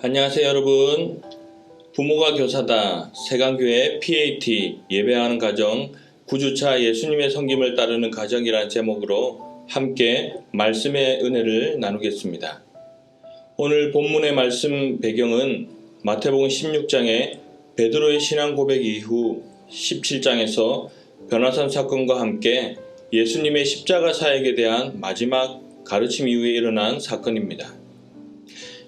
안녕하세요 여러분. 부모가 교사다 세강교회 PAT 예배하는 가정 9주차 예수님의 섬김을 따르는 가정이라는 제목으로 함께 말씀의 은혜를 나누겠습니다. 오늘 본문의 말씀 배경은 마태복음 16장의 베드로의 신앙 고백 이후 17장에서 변화산 사건과 함께 예수님의 십자가 사역에 대한 마지막 가르침 이후에 일어난 사건입니다.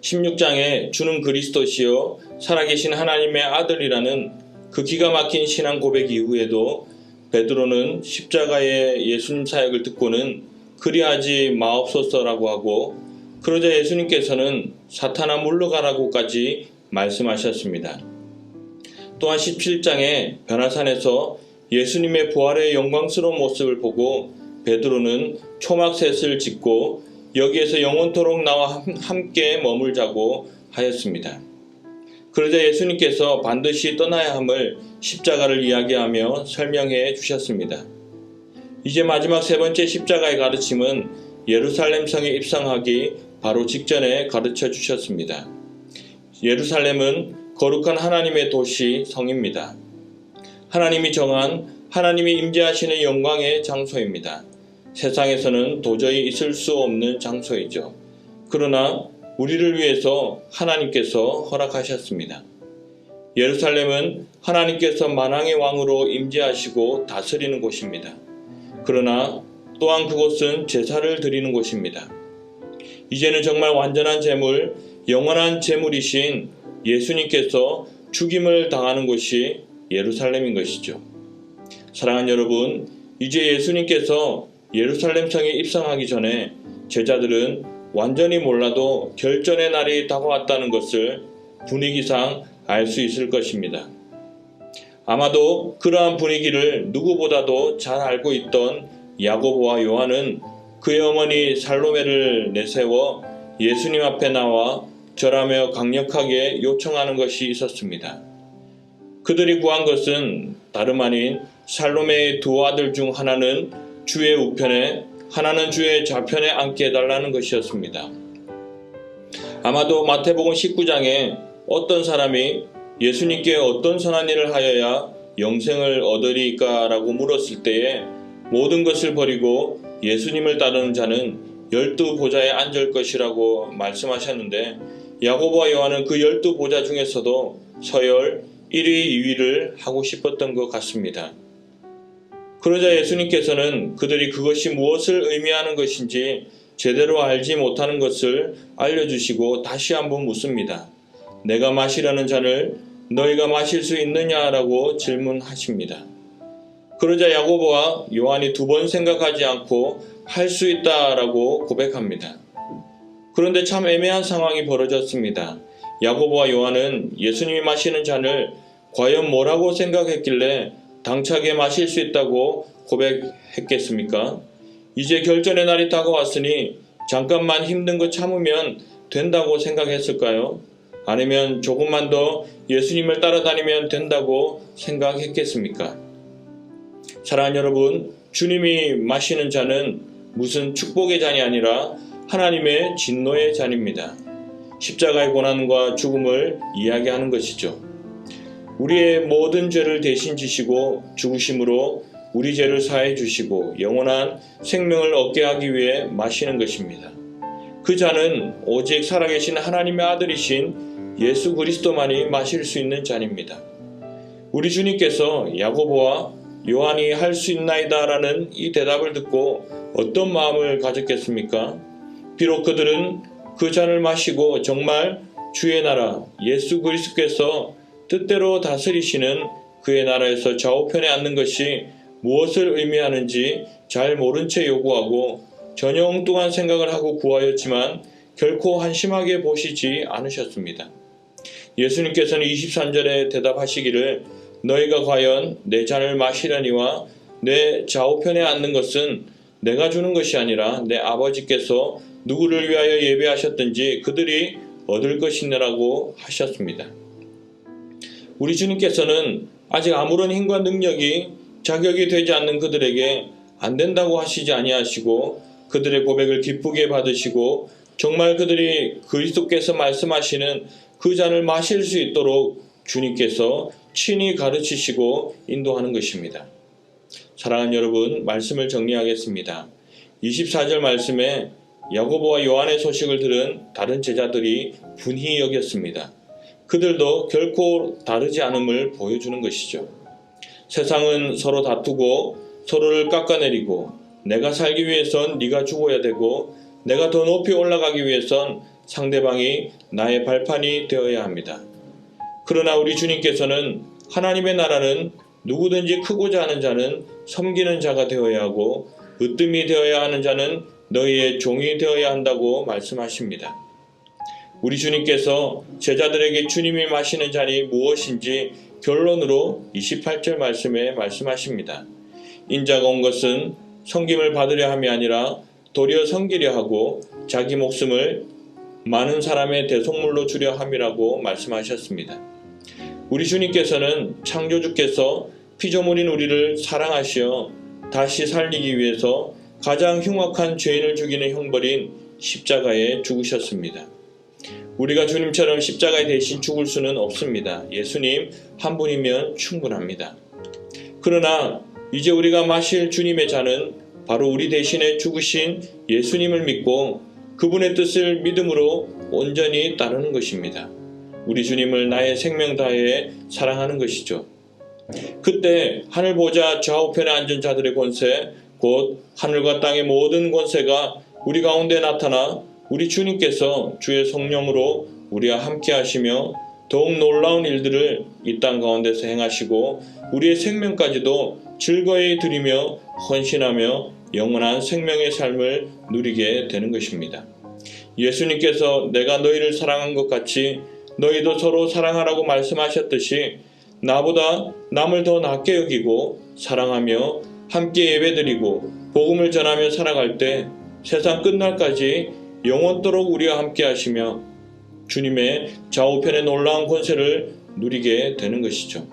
16장에 주는 그리스도시요 살아계신 하나님의 아들이라는 그 기가 막힌 신앙 고백 이후에도 베드로는 십자가의 예수님 사역을 듣고는 그리하지 마옵소서라고 하고, 그러자 예수님께서는 사탄아 물러가라고까지 말씀하셨습니다. 또한 17장에 변화산에서 예수님의 부활의 영광스러운 모습을 보고 베드로는 초막셋을 짓고 여기에서 영원토록 나와 함께 머물자고 하였습니다. 그러자 예수님께서 반드시 떠나야 함을 십자가를 이야기하며 설명해 주셨습니다. 이제 마지막 세 번째 십자가의 가르침은 예루살렘 성에 입성하기 바로 직전에 가르쳐 주셨습니다. 예루살렘은 거룩한 하나님의 도시 성입니다. 하나님이 정한 하나님이 임재하시는 영광의 장소입니다. 세상에서는 도저히 있을 수 없는 장소이죠. 그러나 우리를 위해서 하나님께서 허락하셨습니다. 예루살렘은 하나님께서 만왕의 왕으로 임재하시고 다스리는 곳입니다. 그러나 또한 그곳은 제사를 드리는 곳입니다. 이제는 정말 완전한 제물, 영원한 제물이신 예수님께서 죽임을 당하는 곳이 예루살렘인 것이죠. 사랑하는 여러분, 이제 예수님께서 예루살렘 성에 입성하기 전에 제자들은 완전히 몰라도 결전의 날이 다가왔다는 것을 분위기상 알 수 있을 것입니다. 아마도 그러한 분위기를 누구보다도 잘 알고 있던 야고보와 요한은 그의 어머니 살로메를 내세워 예수님 앞에 나와 절하며 강력하게 요청하는 것이 있었습니다. 그들이 구한 것은 다름 아닌 살로메의 두 아들 중 하나는 주의 우편에, 하나는 주의 좌편에 앉게 해달라는 것이었습니다. 아마도 마태복음 19장에 어떤 사람이 예수님께 어떤 선한 일을 하여야 영생을 얻으리까 라고 물었을 때에 모든 것을 버리고 예수님을 따르는 자는 12보좌에 앉을 것이라고 말씀하셨는데, 야고보와 요한은 그 12보좌 중에서도 서열 1위, 2위를 하고 싶었던 것 같습니다. 그러자 예수님께서는 그들이 그것이 무엇을 의미하는 것인지 제대로 알지 못하는 것을 알려주시고 다시 한번 묻습니다. 내가 마시려는 잔을 너희가 마실 수 있느냐라고 질문하십니다. 그러자 야고보와 요한이 두 번 생각하지 않고 할 수 있다라고 고백합니다. 그런데 참 애매한 상황이 벌어졌습니다. 야고보와 요한은 예수님이 마시는 잔을 과연 뭐라고 생각했길래 당차게 마실 수 있다고 고백했겠습니까? 이제 결전의 날이 다가왔으니 잠깐만 힘든 거 참으면 된다고 생각했을까요? 아니면 조금만 더 예수님을 따라다니면 된다고 생각했겠습니까? 사랑하는 여러분, 주님이 마시는 잔은 무슨 축복의 잔이 아니라 하나님의 진노의 잔입니다. 십자가의 고난과 죽음을 이야기하는 것이죠. 우리의 모든 죄를 대신 지시고 죽으심으로 우리 죄를 사해 주시고 영원한 생명을 얻게 하기 위해 마시는 것입니다. 그 잔은 오직 살아계신 하나님의 아들이신 예수 그리스도만이 마실 수 있는 잔입니다. 우리 주님께서 야고보와 요한이 할 수 있나이다 라는 이 대답을 듣고 어떤 마음을 가졌겠습니까? 비록 그들은 그 잔을 마시고 정말 주의 나라 예수 그리스도께서 뜻대로 다스리시는 그의 나라에서 좌우편에 앉는 것이 무엇을 의미하는지 잘 모른 채 요구하고 전혀 엉뚱한 생각을 하고 구하였지만 결코 한심하게 보시지 않으셨습니다. 예수님께서는 23절에 대답하시기를 너희가 과연 내 잔을 마시려니와 내 좌우편에 앉는 것은 내가 주는 것이 아니라 내 아버지께서 누구를 위하여 예배하셨든지 그들이 얻을 것이니라고 하셨습니다. 우리 주님께서는 아직 아무런 힘과 능력이 자격이 되지 않는 그들에게 안 된다고 하시지 아니하시고 그들의 고백을 기쁘게 받으시고 정말 그들이 그리스도께서 말씀하시는 그 잔을 마실 수 있도록 주님께서 친히 가르치시고 인도하는 것입니다. 사랑하는 여러분, 말씀을 정리하겠습니다. 24절 말씀에 야고보와 요한의 소식을 들은 다른 제자들이 분히 여겼습니다. 그들도 결코 다르지 않음을 보여주는 것이죠. 세상은 서로 다투고 서로를 깎아내리고 내가 살기 위해선 네가 죽어야 되고 내가 더 높이 올라가기 위해선 상대방이 나의 발판이 되어야 합니다. 그러나 우리 주님께서는 하나님의 나라는 누구든지 크고자 하는 자는 섬기는 자가 되어야 하고 으뜸이 되어야 하는 자는 너희의 종이 되어야 한다고 말씀하십니다. 우리 주님께서 제자들에게 주님이 마시는 잔이 무엇인지 결론으로 28절 말씀에 말씀하십니다. 인자가 온 것은 섬김을 받으려 함이 아니라 도리어 섬기려 하고 자기 목숨을 많은 사람의 대속물로 주려 함이라고 말씀하셨습니다. 우리 주님께서는 창조주께서 피조물인 우리를 사랑하시어 다시 살리기 위해서 가장 흉악한 죄인을 죽이는 형벌인 십자가에 죽으셨습니다. 우리가 주님처럼 십자가에 대신 죽을 수는 없습니다. 예수님 한 분이면 충분합니다. 그러나 이제 우리가 마실 주님의 잔은 바로 우리 대신에 죽으신 예수님을 믿고 그분의 뜻을 믿음으로 온전히 따르는 것입니다. 우리 주님을 나의 생명 다해 사랑하는 것이죠. 그때 하늘 보좌 좌우편에 앉은 자들의 권세, 곧 하늘과 땅의 모든 권세가 우리 가운데 나타나 우리 주님께서 주의 성령으로 우리와 함께 하시며 더욱 놀라운 일들을 이 땅 가운데서 행하시고 우리의 생명까지도 즐거이 드리며 헌신하며 영원한 생명의 삶을 누리게 되는 것입니다. 예수님께서 내가 너희를 사랑한 것 같이 너희도 서로 사랑하라고 말씀하셨듯이 나보다 남을 더 낫게 여기고 사랑하며 함께 예배드리고 복음을 전하며 살아갈 때 세상 끝날까지 영원토록 우리와 함께 하시며 주님의 좌우편의 놀라운 권세를 누리게 되는 것이죠.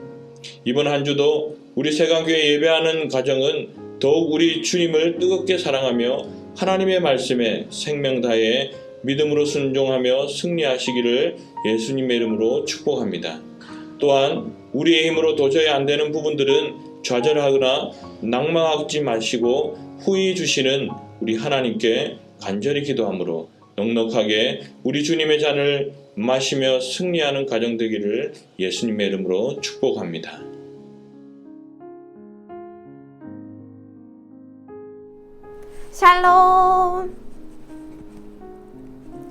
이번 한 주도 우리 세강교회 예배하는 가정은 더욱 우리 주님을 뜨겁게 사랑하며 하나님의 말씀에 생명 다해 믿음으로 순종하며 승리하시기를 예수님의 이름으로 축복합니다. 또한 우리의 힘으로 도저히 안 되는 부분들은 좌절하거나 낭망하지 마시고 후히 주시는 우리 하나님께 간절히 기도함으로 넉넉하게 우리 주님의 잔을 마시며 승리하는 가정 되기를 예수님의 이름으로 축복합니다. 샬롬!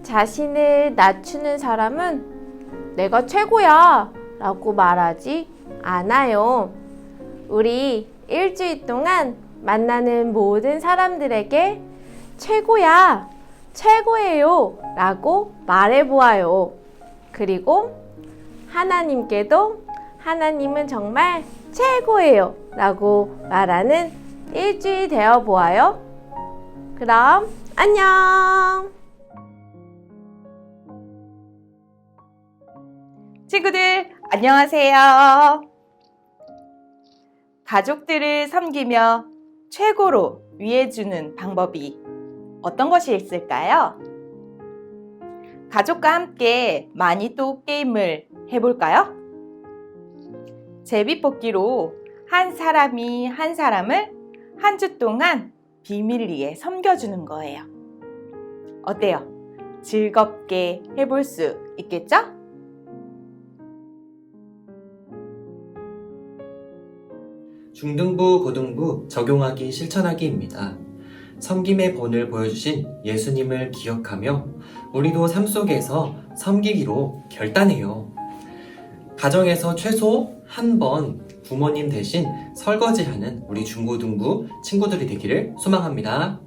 자신을 낮추는 사람은 내가 최고야 라고 말하지 않아요. 우리 일주일 동안 만나는 모든 사람들에게 최고야, 최고예요 라고 말해보아요. 그리고 하나님께도 하나님은 정말 최고예요 라고 말하는 일주일 되어보아요. 그럼 안녕! 친구들, 안녕하세요. 가족들을 섬기며 최고로 위해주는 방법이 어떤 것이 있을까요? 가족과 함께 마니또 게임을 해볼까요? 제비뽑기로 한 사람이 한 사람을 한 주 동안 비밀리에 섬겨주는 거예요. 어때요? 즐겁게 해볼 수 있겠죠? 중등부, 고등부 적용하기 실천하기입니다. 섬김의 본을 보여주신 예수님을 기억하며 우리도 삶 속에서 섬기기로 결단해요. 가정에서 최소 한 번 부모님 대신 설거지하는 우리 중고등부 친구들이 되기를 소망합니다.